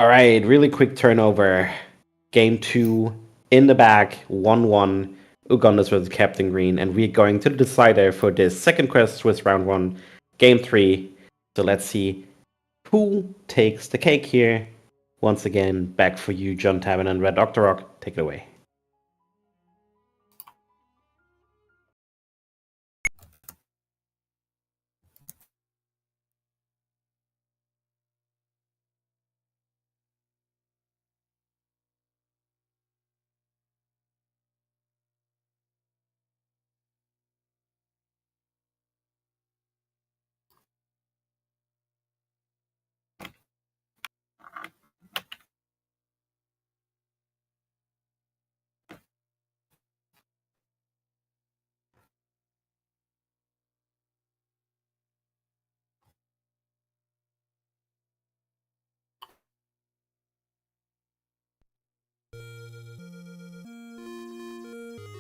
All right, really quick turnover. Game 2 in the bag, 1-1. Ugondis versus Captain Green, and we're going to the decider for this second quest with round 1, Game 3. So let's see who takes the cake here. Once again, back for you, John Tavern and Red Doctor Rock. Take it away.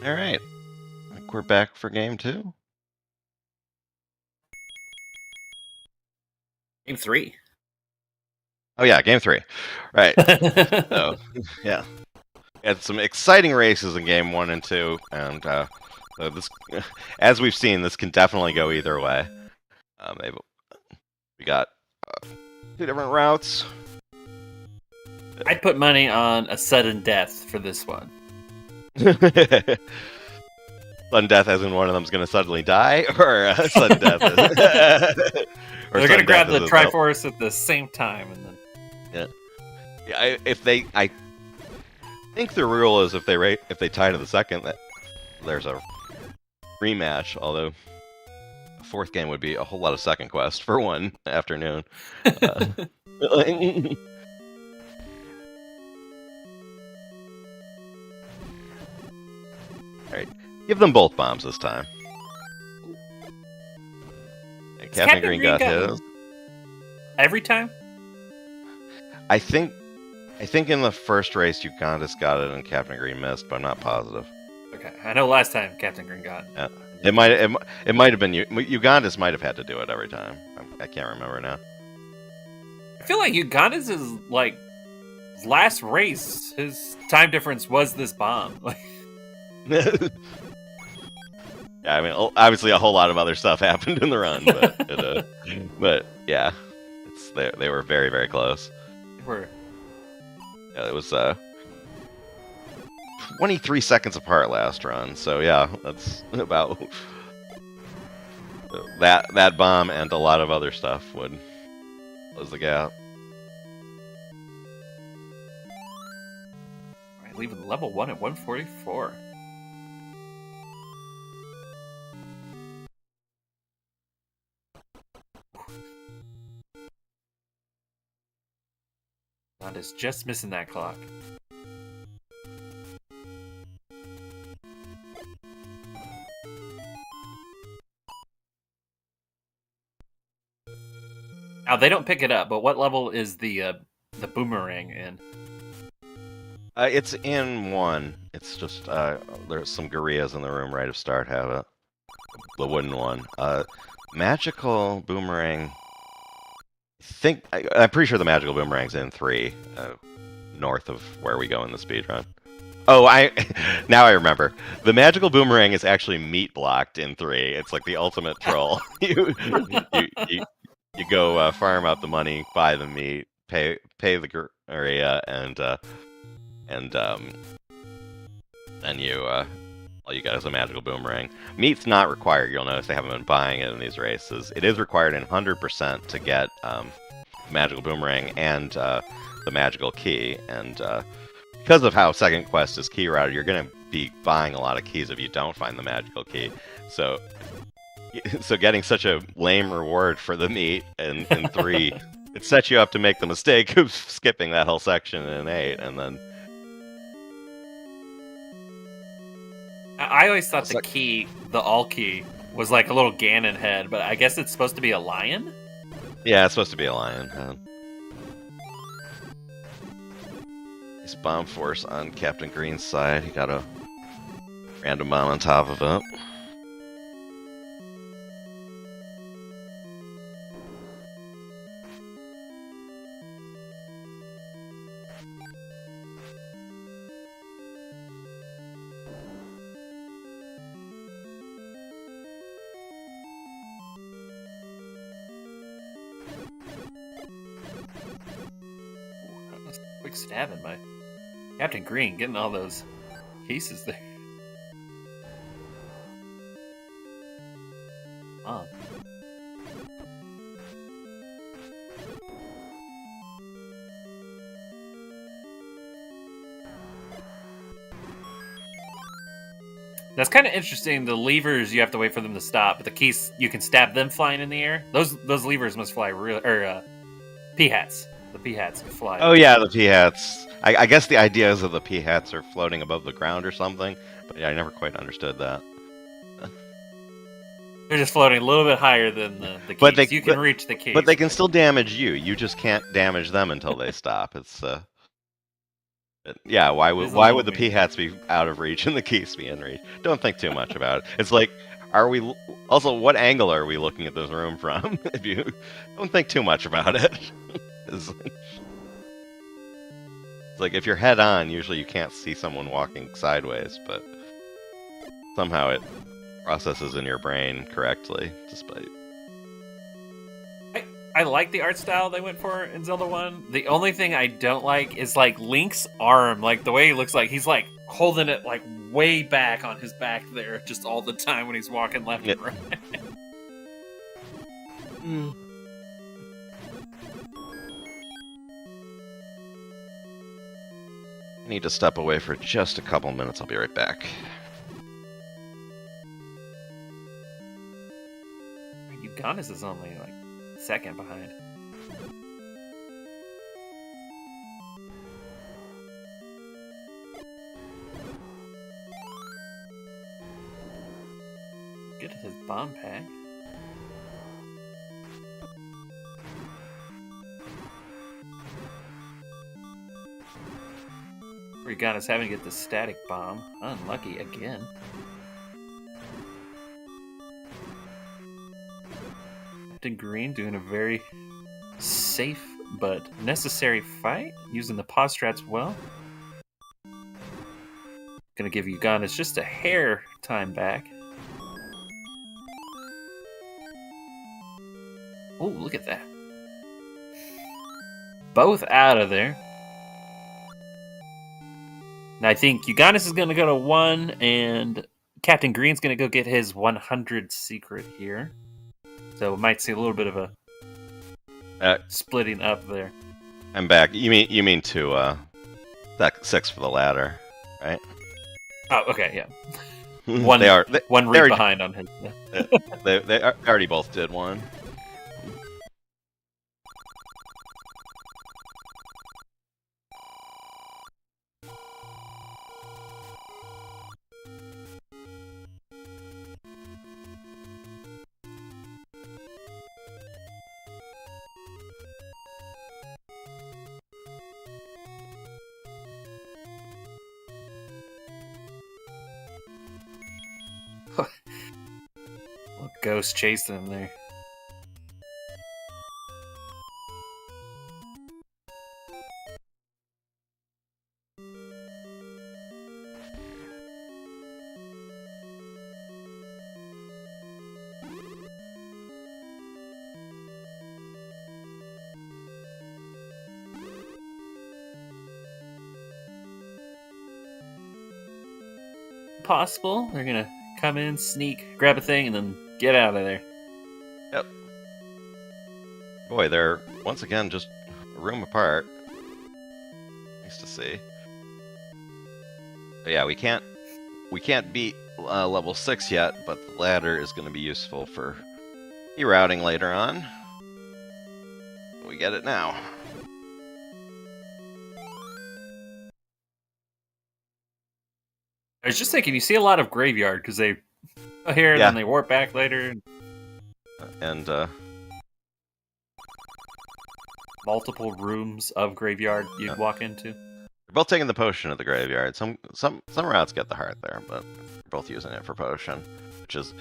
All right, I think we're back for game 2. Game 3. Oh yeah, game 3. Right. So yeah, had some exciting races in game 1 and 2, and so this, as we've seen, this can definitely go either way. We got 2 different routes. I'd put money on a sudden death for this one. Sudden death, as in one of them's going to suddenly die, or sudden death. They're going to grab the Triforce at the same time, and then. Yeah. I think the rule is if they tie to the second, that there's a rematch. Although a 4th game would be a whole lot of second quest for one afternoon. Alright, give them both bombs this time. Captain Green got his. Every time? I think in the first race Ugondis got it and Captain Green missed, but I'm not positive. Okay, I know last time Captain Green got it. Yeah. It might have been Ugondis might have had to do it every time. I can't remember now. I feel like Ugondis is like his last race. His time difference was this bomb. Yeah, I mean, obviously a whole lot of other stuff happened in the run, but yeah, they were very, very close. They were. Yeah, it was 23 seconds apart last run, so yeah, that's about that bomb and a lot of other stuff would close the gap. All right, leaving level 1 at 144. Is just missing that clock. Now they don't pick it up, but what level is the boomerang in? It's in 1. It's just there's some gorillas in the room right of start have it. The wooden one. Magical boomerang. I'm pretty sure the magical boomerang's in 3, north of where we go in the speedrun. Oh, now I remember. The magical boomerang is actually meat blocked in 3. It's like the ultimate troll. you go farm out the money, buy the meat, pay the area, and then all you got is a magical boomerang. Meat's not required. You'll notice they haven't been buying it in these races. It is required in 100% to get magical boomerang and the magical key. And because of how second quest is key routed, you're going to be buying a lot of keys if you don't find the magical key. So getting such a lame reward for the meat in 3, it sets you up to make the mistake of skipping that whole section in 8, and then. I always thought the key, the all key, was like a little Ganon head, but I guess it's supposed to be a lion? Yeah, it's supposed to be a lion. Nice bomb force on Captain Green's side. He got a random bomb on top of it. Quick stabbing by Captain Green, getting all those pieces there. Oh. That's kind of interesting. The levers, you have to wait for them to stop, but the keys, you can stab them flying in the air. Those levers must fly real, or P-hats. The P-hats fly. Oh yeah, the P-hats. I guess the idea is that the P-hats are floating above the ground or something, but yeah, I never quite understood that. They're just floating a little bit higher than the keys. But you can reach the keys. But they can still damage you. You just can't damage them until they stop. It's yeah, why would the P-hats be out of reach and the keys be in reach? Don't think too much about it. It's like, also, what angle are we looking at this room from? If you don't think too much about it. It's like, if you're head on, usually you can't see someone walking sideways, but somehow it processes in your brain correctly, despite... I like the art style they went for in Zelda 1. The only thing I don't like is, like, Link's arm. Like, the way he looks like he's, like, holding it, like, way back on his back there just all the time when he's walking left and right. I need to step away for just a couple minutes. I'll be right back. Ugondis is only, like, second behind. Get his bomb pack. Ugondis having to get the static bomb. Unlucky again. Captain Green doing a very safe but necessary fight, using the pause strats well. Gonna give Ugondis just a hair time back. Oh, look at that. Both out of there. And I think Ugondis is gonna go to 1, and Captain Green's gonna go get his 100 secret here. So we might see a little bit of a splitting up there. I'm back. You mean to 6 for the ladder, right? Oh, okay, yeah. One read behind on his. They already both did one. Ghost chasing him there. Possible. They're gonna come in, sneak, grab a thing, and then get out of there. Yep. Boy, they're once again just a room apart. Nice to see. But yeah, we can't beat level 6 yet, but the ladder is going to be useful for rerouting later on. We get it now. I was just thinking, you see a lot of graveyard because they go here and then they warp back later. And multiple rooms of graveyard you'd walk into. They're both taking the potion of the graveyard. Some routes get the heart there, but they're both using it for potion, which is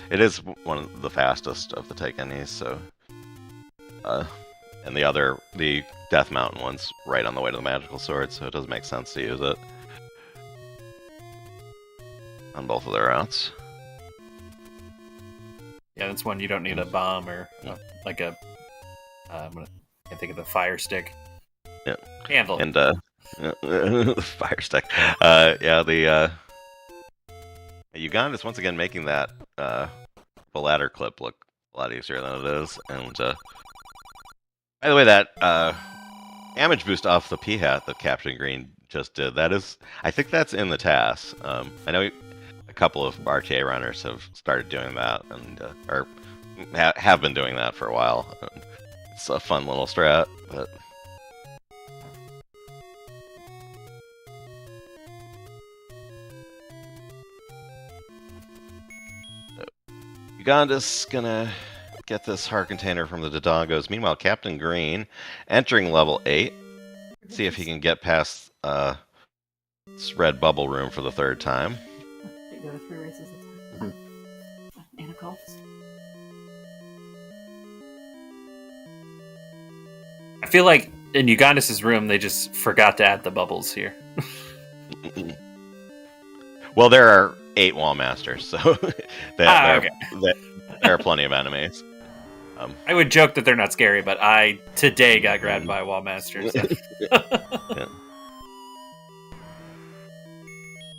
one of the fastest of the take-any's. So, and the Death Mountain one's right on the way to the magical sword, so it does make sense to use it on both of their routes. Yeah, that's one you don't need a bomb or like a. I can't think of the fire stick. Yeah. Handle. And Fire stick. Yeah, the Ugondis once again making that the ladder clip look a lot easier than it is. And by the way, that damage boost off the P-hat that Captain Green just did, I think that's in the task. I know a couple of RTA runners have started doing that, and or have been doing that for a while. It's a fun little strat, but. Ugondis gonna get this heart container from the Dodongos. Meanwhile, Captain Green entering level 8. See if he can get past this red bubble room for the 3rd time. They go to 3 races at a time. Anna calls. I feel like in Ugondis' room, they just forgot to add the bubbles here. Well, there are 8 wall masters, so there are plenty of enemies. I would joke that they're not scary, but I today got grabbed by a wall master. So. Yeah.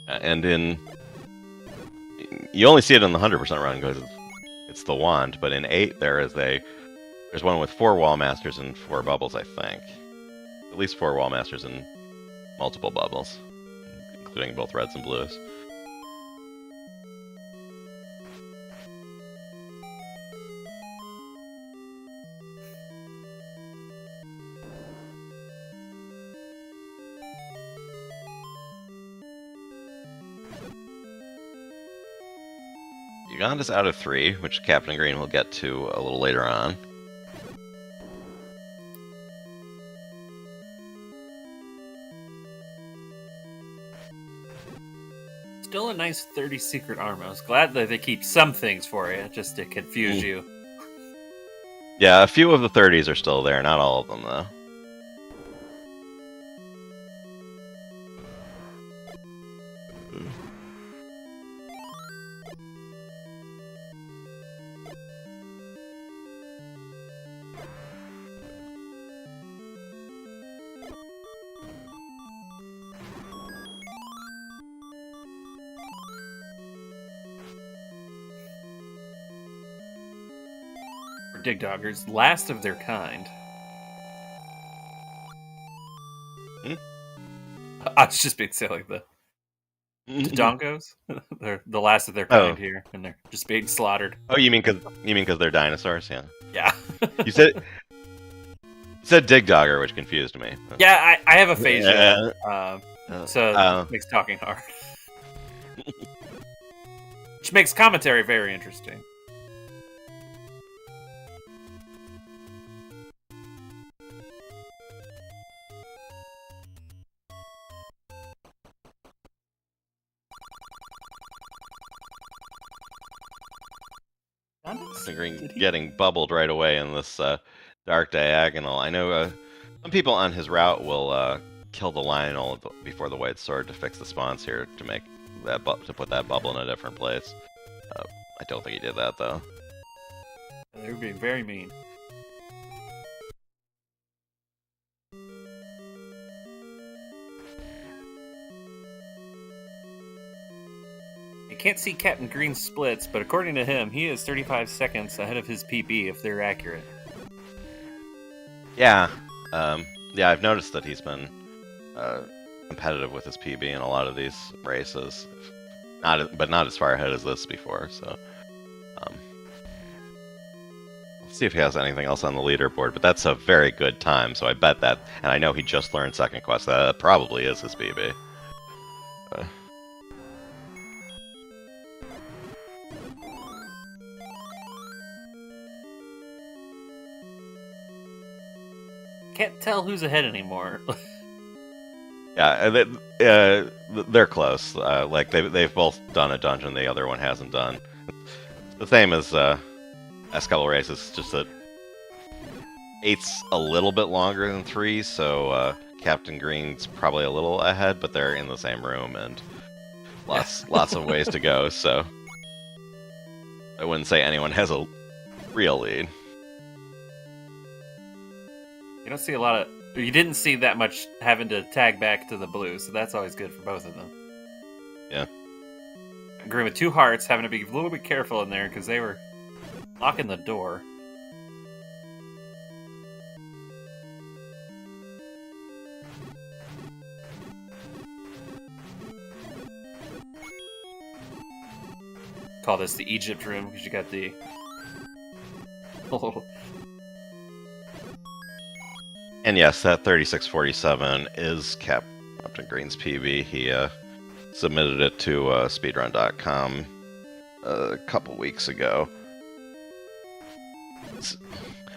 And you only see it in the 100% run because it's the wand, but in 8 there's one with 4 wall masters and 4 bubbles, I think. At least 4 wall masters and multiple bubbles, including both reds and blues. Ugondis out of 3, which Captain Green will get to a little later on. Still a nice 30 secret armor. I was glad that they keep some things for you, just to confuse you. Yeah, a few of the 30s are still there, not all of them, though. Dig Doggers, last of their kind. I was just being silly. The Dodongos, they're the last of their kind here, and they're just being slaughtered. Oh, you mean because they're dinosaurs? Yeah. Yeah. You said Dig Dogger, which confused me. Yeah, I have aphasia, so it makes talking hard. Which makes commentary very interesting. Getting bubbled right away in this dark diagonal. I know some people on his route will kill the Lionel before the White Sword to fix the spawns here to make that to put that bubble in a different place. I don't think he did that though. They were being very mean. I can't see Captain Green's splits, but according to him, he is 35 seconds ahead of his PB if they're accurate. Yeah, yeah, I've noticed that he's been competitive with his PB in a lot of these races, but not as far ahead as this before. So, let's see if he has anything else on the leaderboard. But that's a very good time, so I bet that, and I know he just learned Second Quest. That probably is his PB. Can't tell who's ahead anymore. Yeah, they're close. Like they've both done a dungeon the other one hasn't done. It's the same as last couple races, just that 8's a little bit longer than 3, so Captain Green's probably a little ahead, but they're in the same room and lots of ways to go. So I wouldn't say anyone has a real lead. You don't see a lot of You didn't see that much having to tag back to the blue, so that's always good for both of them. Yeah. Green with 2 hearts, having to be a little bit careful in there because they were locking the door. Call this the Egypt room because you got the. And yes, that 3647 is Captain Green's PB. He submitted it to Speedrun.com a couple weeks ago.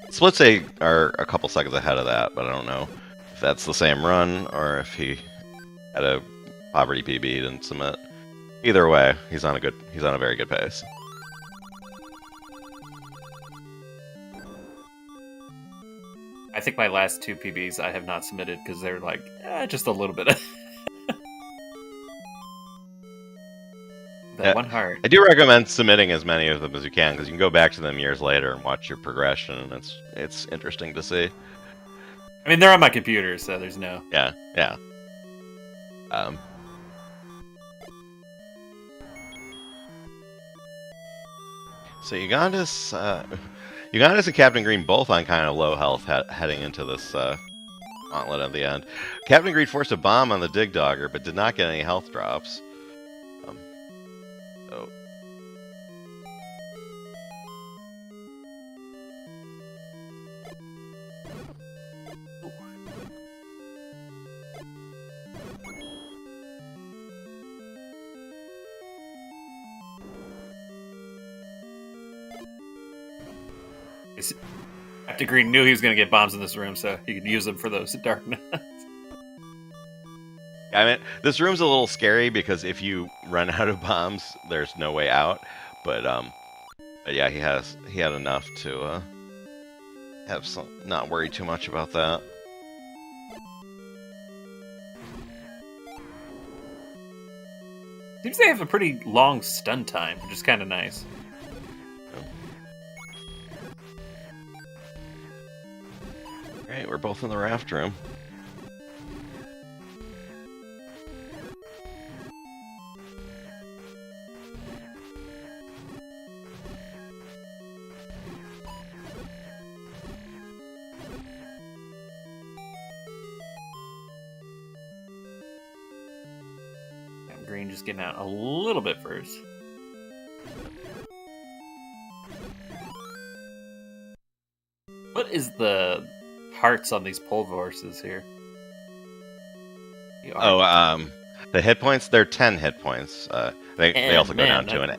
Splits are a couple seconds ahead of that, but I don't know if that's the same run or if he had a poverty PB he didn't submit. Either way, he's on a very good pace. I think my last 2 PBs I have not submitted because they're like just a little bit. That 1 heart. I do recommend submitting as many of them as you can because you can go back to them years later and watch your progression, and it's interesting to see. I mean, they're on my computer, so there's no. Yeah. So Ugondis and Captain Green both on kind of low health heading into this gauntlet at the end. Captain Green forced a bomb on the Dig Dogger, but did not get any health drops. So. Captain Green knew he was going to get bombs in this room, so he could use them for those dark nuts. I mean, this room's a little scary because if you run out of bombs, there's no way out. But yeah, he had enough to not worry too much about that. Seems they have a pretty long stun time, which is kind of nice. Alright, we're both in the raft room. Green just getting out a little bit first. What is the hearts on these pole horses here? The hit points, they're 10 hit points. They also go down to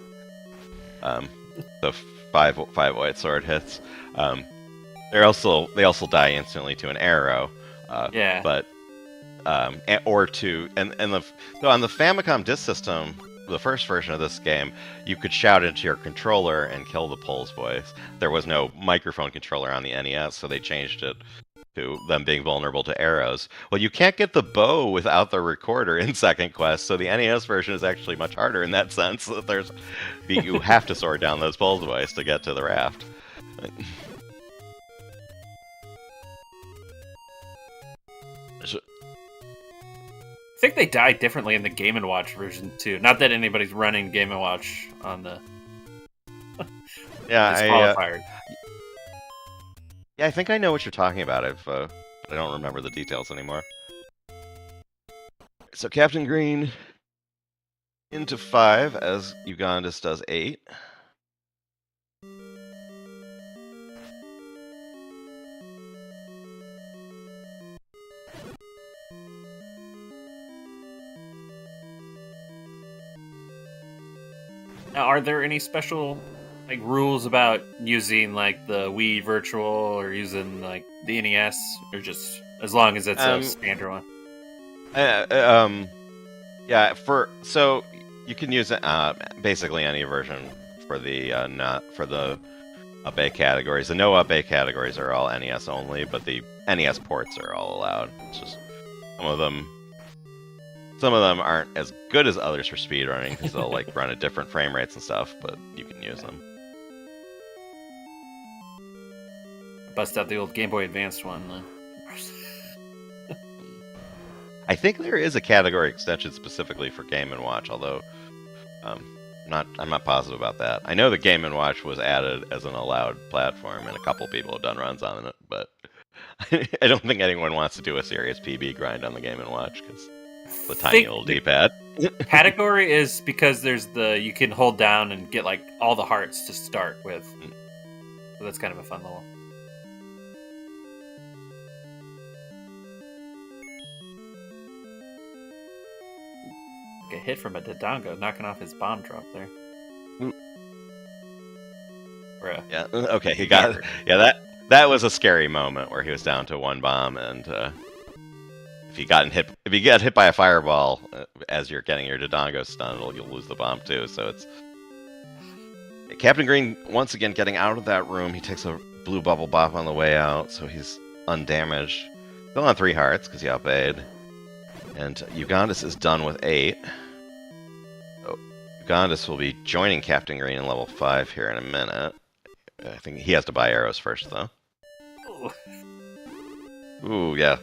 the 5 white sword hits. They also die instantly to an arrow. Yeah. But or to so on the Famicom Disk System, the first version of this game, you could shout into your controller and kill the pole's voice. There was no microphone controller on the NES, so they changed it to them being vulnerable to arrows. Well, you can't get the bow without the recorder in Second Quest, so the NES version is actually much harder in that sense. That you have to sword down those pole's voice to get to the raft. I think they die differently in the Game & Watch version too. Not that anybody's running Game & Watch on the disqualifier. Yeah, I think I know what you're talking about. I don't remember the details anymore. So Captain Green into 5 as Ugondis does 8. Now, are there any special rules about using the Wii Virtual or using the NES, or just as long as it's a standard one? Yeah, so you can use basically any version for the not for the up A categories. The no up A categories are all NES only, but the NES ports are all allowed. It's just some of them aren't as good as others for speedrunning because they'll run at different frame rates and stuff, but you can use them. Bust out the old Game Boy Advanced one. I think there is a category extension specifically for Game & Watch, although I'm not positive about that. I know the Game & Watch was added as an allowed platform, and a couple people have done runs on it, but I don't think anyone wants to do a serious PB grind on the Game & Watch because the tiny little D-pad. Category is because there's you can hold down and get like all the hearts to start with. So that's kind of a fun level. Get hit from a Dodongo, knocking off his bomb drop there. Yeah. Okay. He got it. Yeah. That was a scary moment where he was down to one bomb, and if you get hit by a fireball as you're getting your Dodongo stun, you'll lose the bomb too. So it's Captain Green once again getting out of that room. He takes a blue bubble bop on the way out, so he's undamaged. Still on 3 hearts because he outbayed. And Ugondis is done with 8. So Ugondis will be joining Captain Green in level 5 here in a minute. I think he has to buy arrows first, though. Ooh, yeah.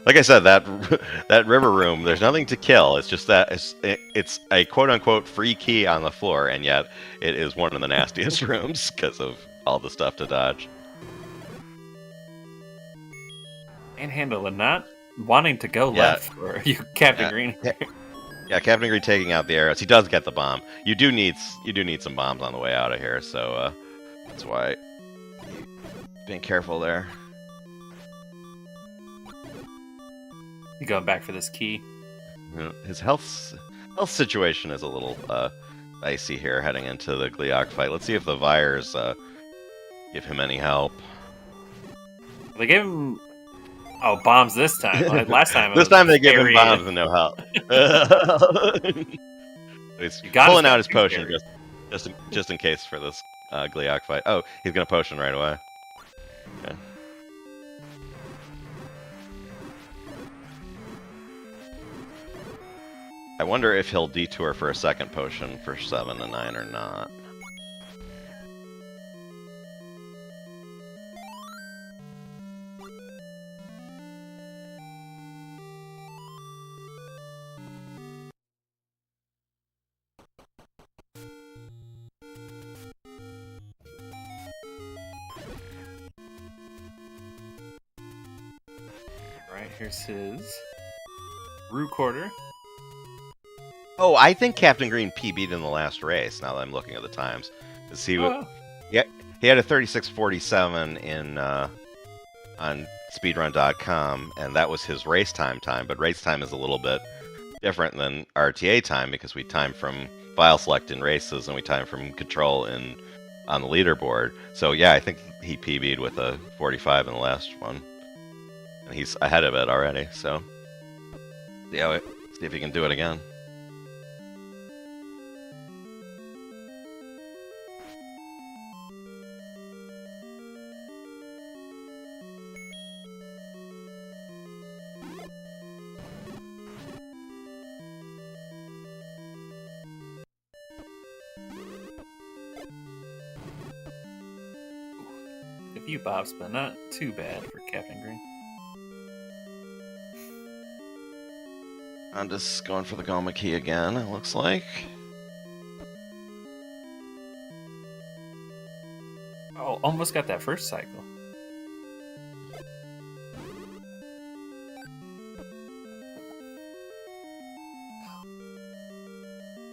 Like I said, that river room, there's nothing to kill. It's just that it's a quote-unquote free key on the floor, and yet it is one of the nastiest rooms because of all the stuff to dodge. Manhandle and not wanting to go left for you, Captain Green. Yeah, Captain Green taking out the arrows. He does get the bomb. You do need some bombs on the way out of here, so that's why being careful there. You going back for this key? His health situation is a little dicey here heading into the Gleeok fight. Let's see if the Vires give him any help. They gave him bombs this time. Last time this time they gave him bombs and no help. He's pulling out his potion just in case for this Gleeok fight. Oh, he's gonna potion right away. Okay. I wonder if he'll detour for a second potion for 7 and 9 or not. Right, here's his Rue Quarter. Oh, I think Captain Green PB'd in the last race, now that I'm looking at the times. He had a 36:47 in on Speedrun.com, and that was his race time, but race time is a little bit different than RTA time because we time from file select in races and we time from control on the leaderboard. So yeah, I think he PB'd with a 45 in the last one. And he's ahead of it already, so yeah, see if he can do it again. A few bops, but not too bad for Captain Green. I'm just going for the Goma key again, it looks like. Oh, almost got that first cycle.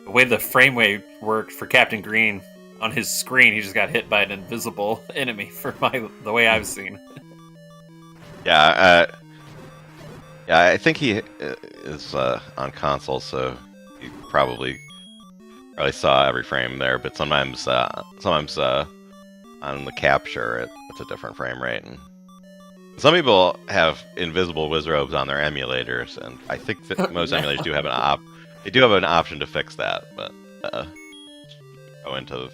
The way the frame rate worked for Captain Green on his screen, he just got hit by an invisible enemy for the way I've seen. Yeah, I think he is on console, so you probably saw every frame there. But sometimes on the capture, it's a different frame rate. And some people have invisible Wizrobes on their emulators, and I think that most emulators do have an option to fix that. But go into the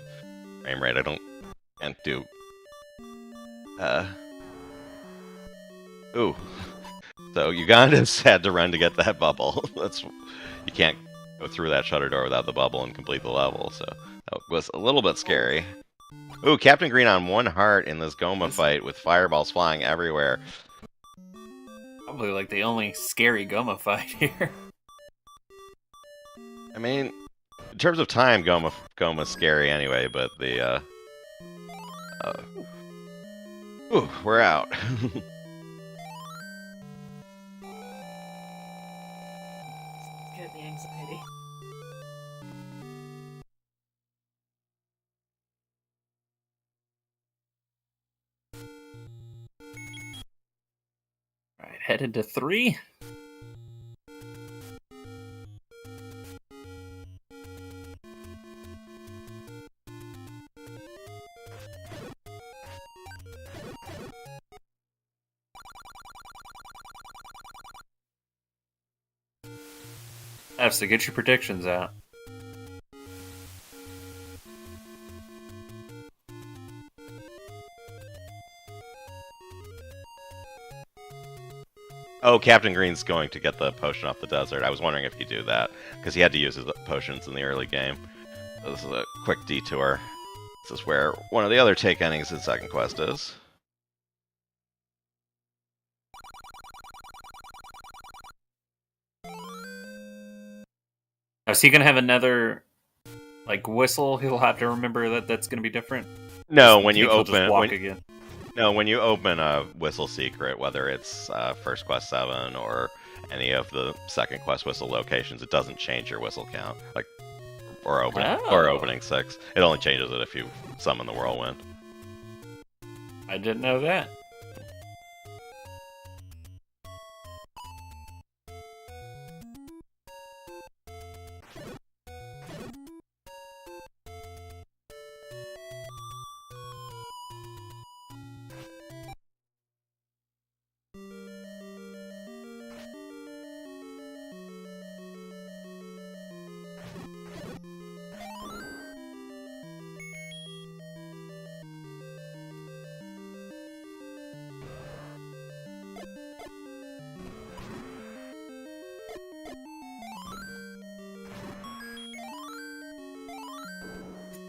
frame rate, can't do. Ooh. So Ugondis had to run to get that bubble. You can't go through that shutter door without the bubble and complete the level, so that was a little bit scary. Ooh, Captain Green on 1 heart in this Goma fight with fireballs flying everywhere. Probably like the only scary Goma fight here. I mean, in terms of time, Goma's scary anyway, but the ooh, we're out. Get the anxiety. Alright, headed to 3. So get your predictions out. Oh, Captain Green's going to get the potion off the desert. I was wondering if he'd do that, because he had to use his potions in the early game. So this is a quick detour. This is where one of the other take endings in second quest is. Is he gonna have another like whistle? He'll have to remember that that's gonna be different. No, when you He'll just open walk again. no, when you open a whistle secret, whether it's first quest 7 or any of the second quest whistle locations, it doesn't change your whistle count. Like or opening 6. It only changes it if you summon the whirlwind. I didn't know that.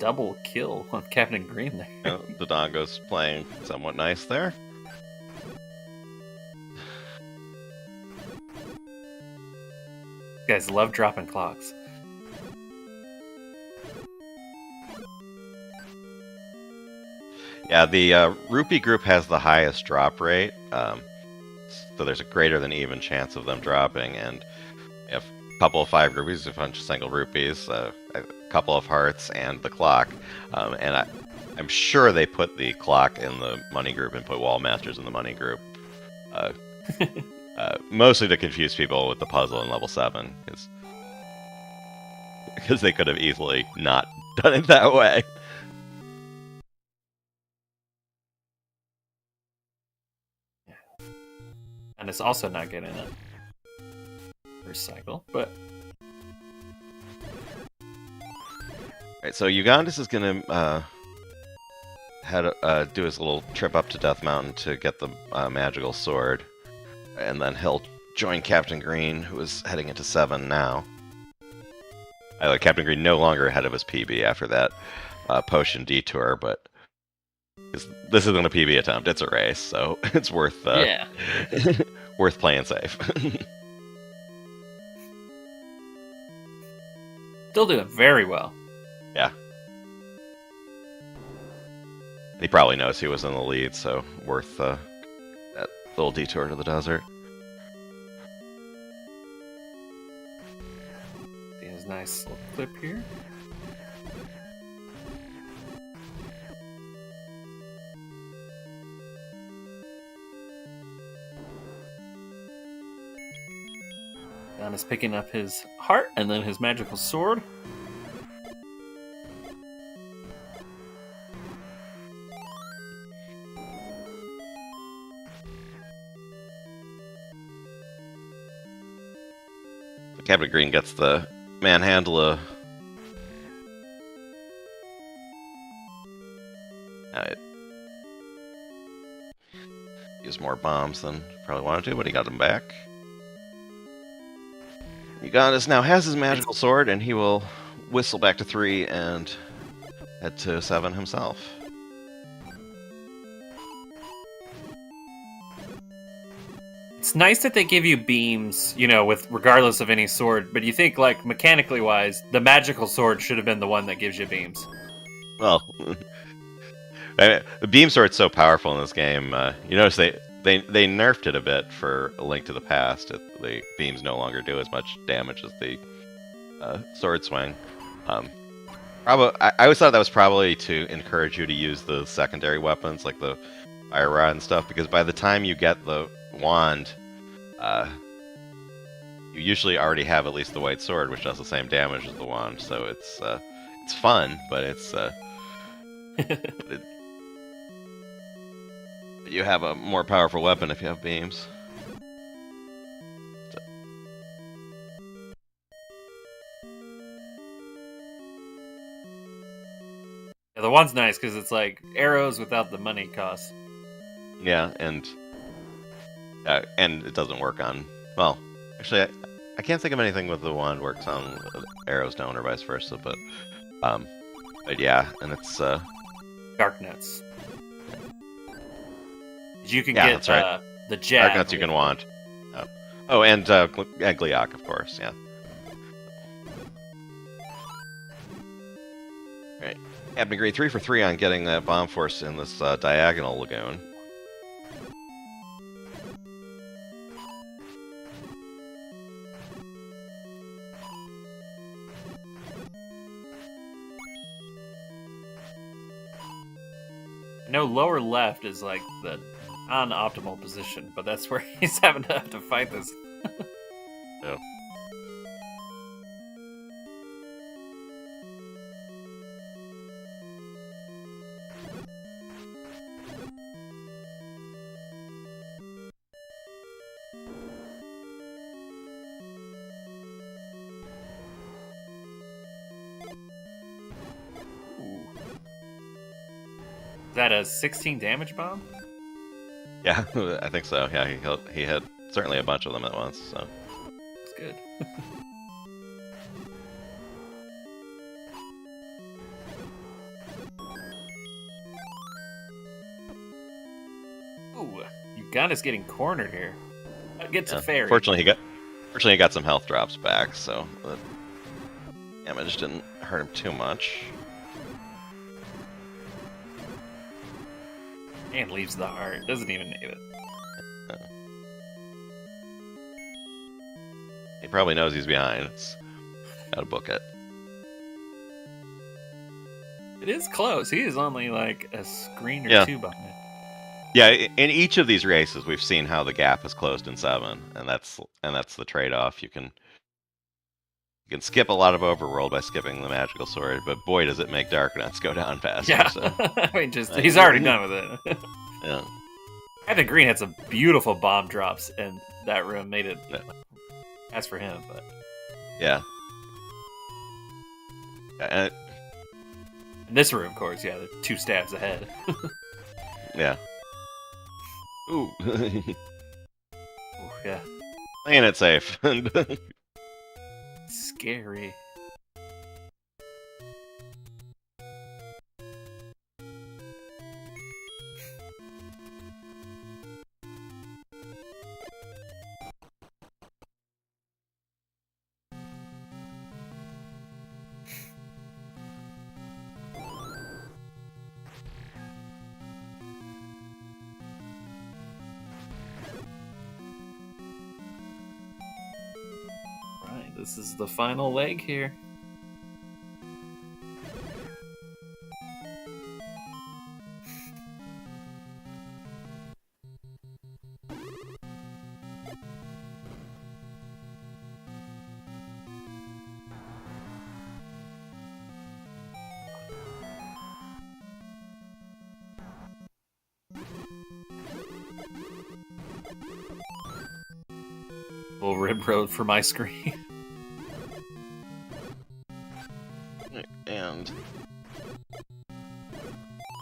Double kill on Captain Green there. You know, the Dongo's playing somewhat nice there. You guys love dropping clocks. Yeah, the Rupee group has the highest drop rate, so there's a greater than even chance of them dropping, and if a couple of 5 rupees, a bunch of single rupees, a couple of hearts, and the clock, and I'm sure they put the clock in the money group and put Wall Masters in the money group, mostly to confuse people with the puzzle in level 7, because they could have easily not done it that way. And it's also not getting a recycle, but Right, so Ugondis is gonna do his little trip up to Death Mountain to get the magical sword, and then he'll join Captain Green, who is heading into 7 now. Captain Green no longer ahead of his PB after that potion detour, but this isn't a PB attempt; it's a race, so it's worth worth playing safe. still doing very well. Yeah. He probably knows he was in the lead, so worth that little detour to the desert. See his nice little clip here. Don is picking up his heart and then his magical sword. Captain Green gets the manhandler. Use more bombs than probably wanted to, but he got them back. Ugondis now has his magical sword, and he will whistle back to 3 and head to 7 himself. It's nice that they give you beams, you know, with regardless of any sword. But you think, like, mechanically wise, the magical sword should have been the one that gives you beams. Well, the beam sword's so powerful in this game. You notice they nerfed it a bit for A Link to the Past. The beams no longer do as much damage as the sword swing. I always thought that was probably to encourage you to use the secondary weapons, like the fire rod and stuff, because by the time you get the wand, you usually already have at least the white sword, which does the same damage as the wand. So it's fun, but you have a more powerful weapon if you have beams. Yeah, the one's nice because it's like arrows without the money cost. Yeah, and it doesn't work on. Well, actually, I can't think of anything with the wand works on arrows don't, or vice versa. But yeah, and it's Dark nuts. You can Yeah, get that's right. the jab. Dark nuts you can wand. Oh, and Gliok, of course. Yeah. Right. Captain Green 3 for 3 on getting that bomb force in this diagonal lagoon. I know lower left is like the non-optimal position, but that's where he's having to have to fight this. Yeah. Is that a 16 damage bomb? Yeah, I think so. Yeah, he had certainly a bunch of them at once. So That's good. Ooh, Ugondis getting cornered here. That gets a fairy. Fortunately, he got some health drops back, so the damage didn't hurt him too much. And leaves the heart. Doesn't even need it. He probably knows he's behind. It's gotta book it. It is close. He is only like a screen or Yeah. two behind. Yeah, in each of these races, we've seen how the gap is closed in 7, and that's the trade-off. You can skip a lot of overworld by skipping the magical sword, but boy, does it make Dark Nuts go down faster. Yeah. So, I mean, he's already done with it. yeah. Captain Green had some beautiful bomb drops in that room. Made it. Yeah. As for him, but Yeah. And in this room, of course, yeah, the 2 stabs ahead. yeah. Ooh. Ooh, yeah, Playing it safe. scary. Right, this is the final leg here. Little rib road for my screen. And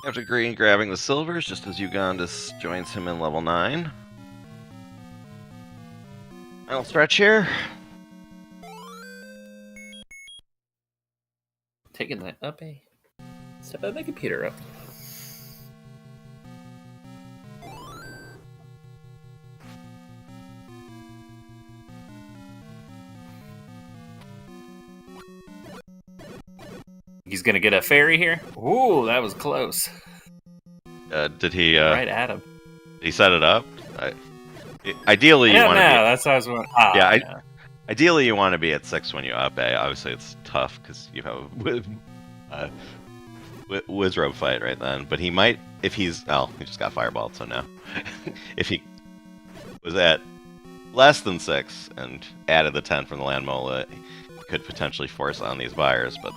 Captain Green grabbing the silvers just as Ugondis joins him in level 9. Final stretch here. Taking that up, eh? Step out my computer up. He's gonna get a fairy here. Ooh, that was close. Did he? Right at him. Did he set it up? Ideally, you want to be. That's how I was going. Yeah, ideally you want to be at 6 when you up A. Obviously, it's tough because you have a Wizrobe fight right then. But he might, if he's. Oh, he just got fireballed, so no. If he was at less than 6 and added the 10 from the land mola, he could potentially force on these buyers. But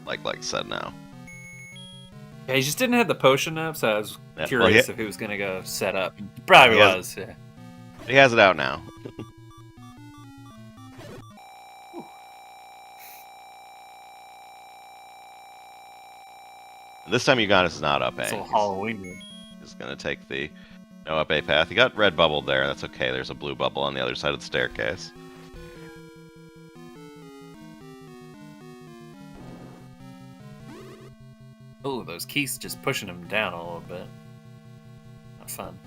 like said, no. Yeah, he just didn't have the potion up, so I was Yeah, curious if he was gonna go set up. Probably was. Yeah. He has it out now. This time Ugondis is not up A. It's a Halloween. He's going to take the no up A path. He got red bubbled there. That's okay. There's a blue bubble on the other side of the staircase. Oh, those keys just pushing him down a little bit. Not fun.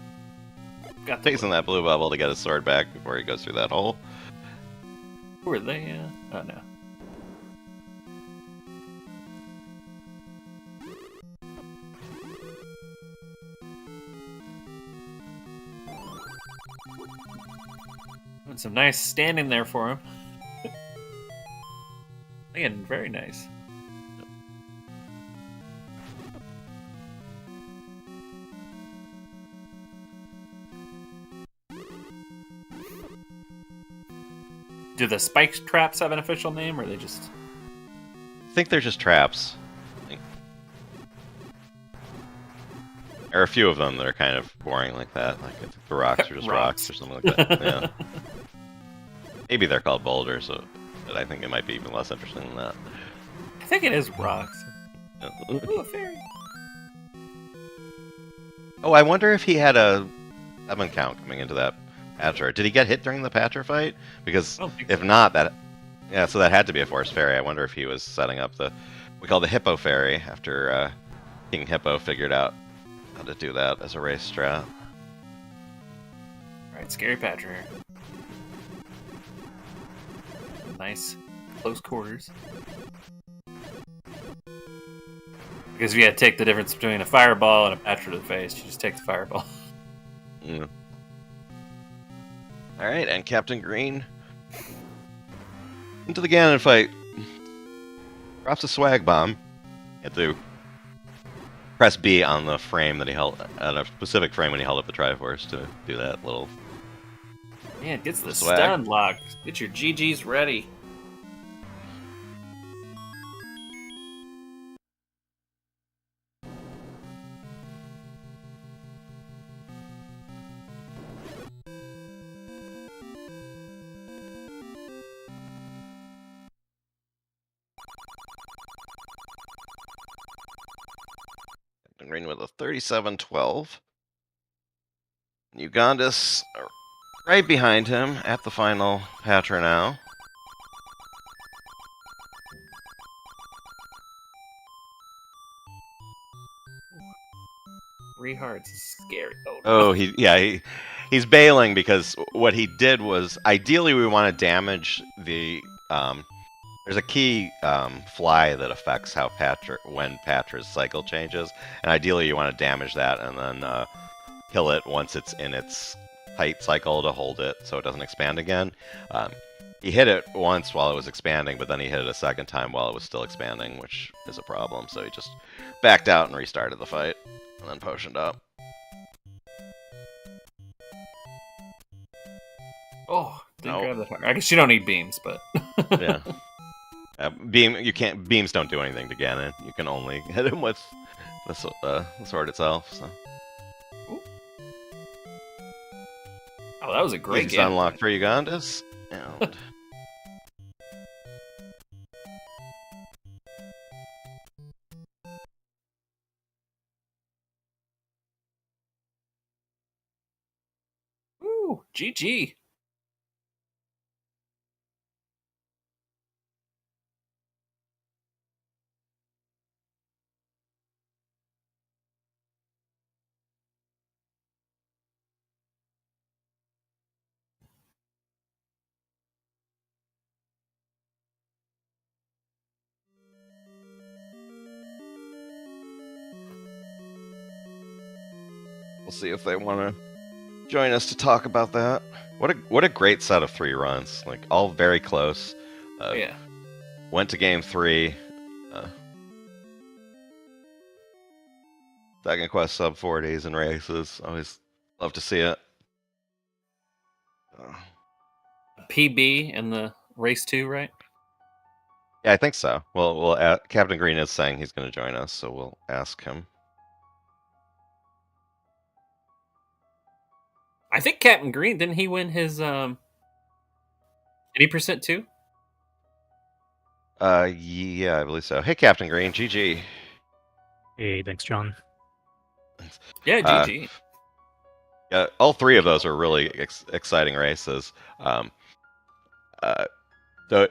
Got Takes that blue bubble to get his sword back before he goes through that hole. Who are they? Oh no. Some nice standing there for him. Again, very nice. Do the spike traps have an official name, or are they just... I think they're just traps. There are a few of them that are kind of boring like that. Like the rocks are just rocks or something like that. Yeah. Maybe they're called boulders, but I think it might be even less interesting than that. I think it is rocks. Ooh, a fairy. Oh, I wonder if he had a 7 count coming into that Patcher. Did he get hit during the Patcher fight? Because if not, so that had to be a forest fairy. I wonder if he was setting up we call the Hippo Fairy after King Hippo figured out how to do that as a race strat. Alright, scary Patcher here. Nice close quarters. Because if you had to take the difference between a fireball and a Patcher to the face, you just take the fireball. Mm. Alright, and Captain Green into the Ganon fight. Drops a swag bomb. You have to press B on the frame that he held, at a specific frame when he held up the Triforce to do that little... Yeah, it gets the swag. stun lock. Get your GGs ready. Green with a 37-12. Ugondis right behind him at the final Patcher now. Three hearts is scary. Oh, he's bailing because what he did was, ideally we want to damage the there's a key fly that affects how when Patcher's cycle changes, and ideally you want to damage that and then kill it once it's in its height cycle to hold it so it doesn't expand again. He hit it once while it was expanding, but then he hit it a second time while it was still expanding, which is a problem, so he just backed out and restarted the fight, and then potioned up. Oh, didn't grab the fire. I guess you don't need beams, but... Yeah. Beams don't do anything to Ganon. You can only hit him with the sword itself. So. Oh, that was a great game. Unlocked for Ugondis. And... Woo, GG. we'll see if they want to join us to talk about that. What a great set of 3 runs, like all very close. Yeah. Went to game 3. Second quest sub 40s and races. Always love to see it. PB in the race 2, right? Yeah, I think so. Well, Captain Green is saying he's going to join us, so we'll ask him. I think Captain Green, didn't he win his 80% too? Yeah, I believe so. Hey, Captain Green, GG. Hey, thanks, John. Yeah, GG. Yeah, all 3 of those are really exciting races. So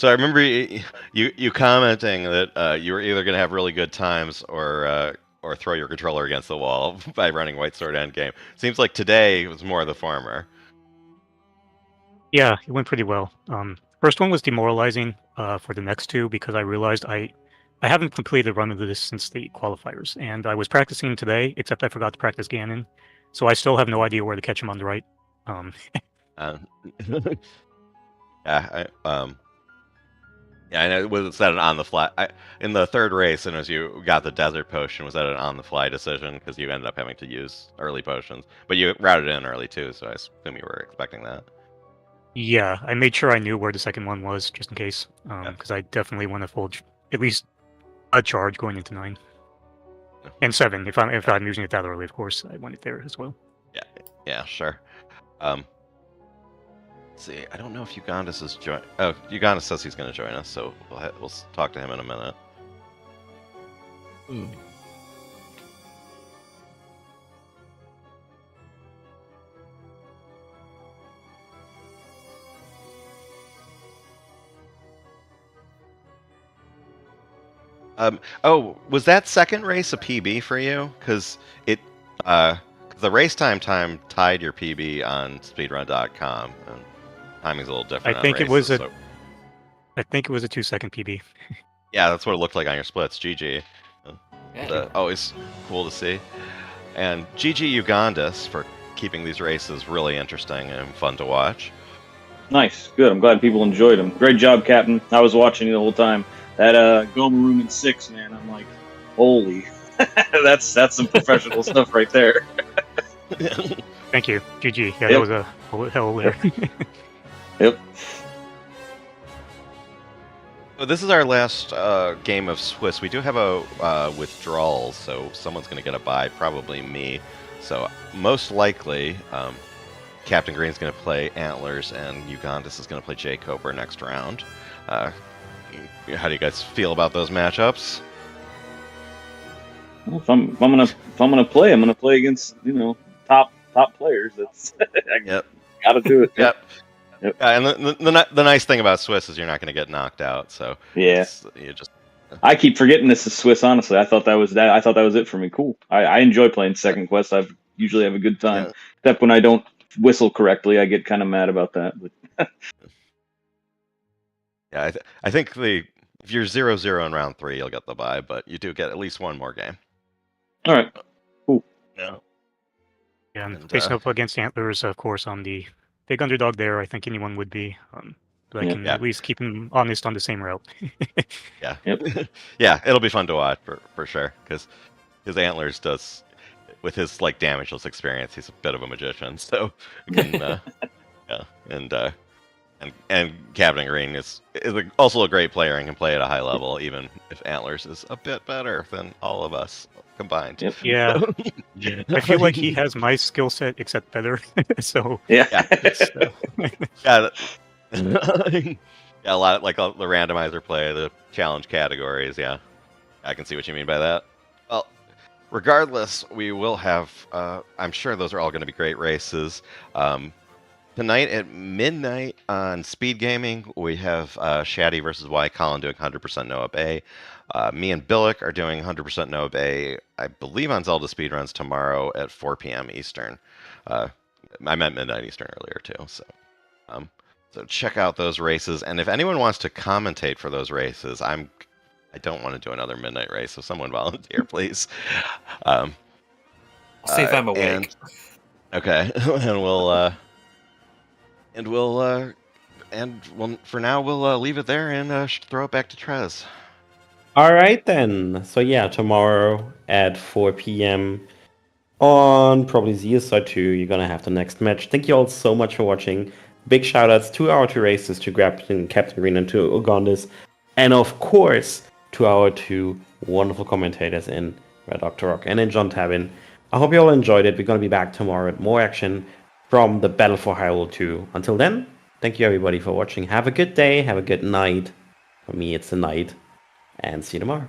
I remember you commenting that you were either going to have really good times or throw your controller against the wall by running White Sword Endgame. Seems like today was more the former. Yeah, it went pretty well. First one was demoralizing for the next 2 because I realized I haven't completed a run of this since the qualifiers, and I was practicing today, except I forgot to practice Ganon, so I still have no idea where to catch him on the right. Yeah, I know. Was that an on the fly? In the third race, and as you got the desert potion, was that an on the fly decision? Because you ended up having to use early potions, but you routed in early too, so I assume you were expecting that. Yeah, I made sure I knew where the second one was just in case, because I definitely want to full at least a charge going into 9 and 7. If I'm using it that early, of course, I want it there as well. Yeah, sure. Let's see, I don't know if Ugondis is join. Oh, Ugondis says he's going to join us, so we'll talk to him in a minute. Oh, was that second race a PB for you? Because the race time tied your PB on Speedrun.com, and timing's a little different. I think on it was races, I think it was a 2-second PB. Yeah, that's what it looked like on your splits. GG. Yeah. Always cool to see. And GG Ugondis for keeping these races really interesting and fun to watch. Nice, good. I'm glad people enjoyed them. Great job, Captain. I was watching you the whole time. That Goma room in 6, man. I'm like, holy, that's some professional stuff right there. Thank you, GG. Yeah, Yep. that was a hell there. Yep. So this is our last game of Swiss. We do have a withdrawal, so someone's going to get a bye, probably me. So most likely, Captain Green's going to play Antlers, and Ugondis is going to play J Cobra next round. How do you guys feel about those matchups? Well, if I'm gonna play, I'm gonna play against top players. That's Yep. Gotta do it. Yep. Yep. And the nice thing about Swiss is you're not going to get knocked out. So Yeah. you just. I keep forgetting this is Swiss. Honestly, I thought that was it for me. Cool. I enjoy playing second quest. I usually have a good time. Yeah. Except when I don't whistle correctly, I get kind of mad about that. But Yeah, I think if you're 0-0 in round 3, you'll get the bye, but you do get at least one more game. all right. Yeah. Yeah, And, facing up against Antlers, of course, on the big underdog there. I think anyone would be. But I can Yeah. at least keep him honest on the same route. Yeah. Yep. Yeah, it'll be fun to watch for sure, because his Antlers does, with his damageless experience, he's a bit of a magician. So we can, yeah, and Captain Green is also a great player and can play at a high level, even if Antlers is a bit better than all of us combined. Yep. Yeah, I feel like he has my skill set except better. So Yeah. Yeah, yeah, a lot like the randomizer play, the challenge categories. Yeah, I can see what you mean by that. Well, regardless, we will have. I'm sure those are all going to be great races. Tonight at midnight on Speed Gaming, we have Shaddy versus Y Colin doing 100% Noah Bay. Me and Billick are doing 100% Noah Bay, I believe, on Zelda Speedruns tomorrow at 4 p.m. Eastern. I meant midnight Eastern earlier, too. So check out those races. And if anyone wants to commentate for those races, I don't want to do another midnight race, so someone volunteer, please. See if I'm awake. Okay, and for now we'll leave it there and throw it back to Trez. All right then. So yeah, tomorrow at 4 p.m. on probably ZSR 2, you're gonna have the next match. Thank you all so much for watching. Big shout outs to our 2 races, to Captain Green and to Ugondis, and of course to our 2 wonderful commentators in Red Dr. Rock and in John Tabin. I hope you all enjoyed it. We're gonna be back tomorrow with more action from the Battle for Hyrule 2. Until then, thank you everybody for watching. Have a good day, have a good night. For me, it's a night, and see you tomorrow.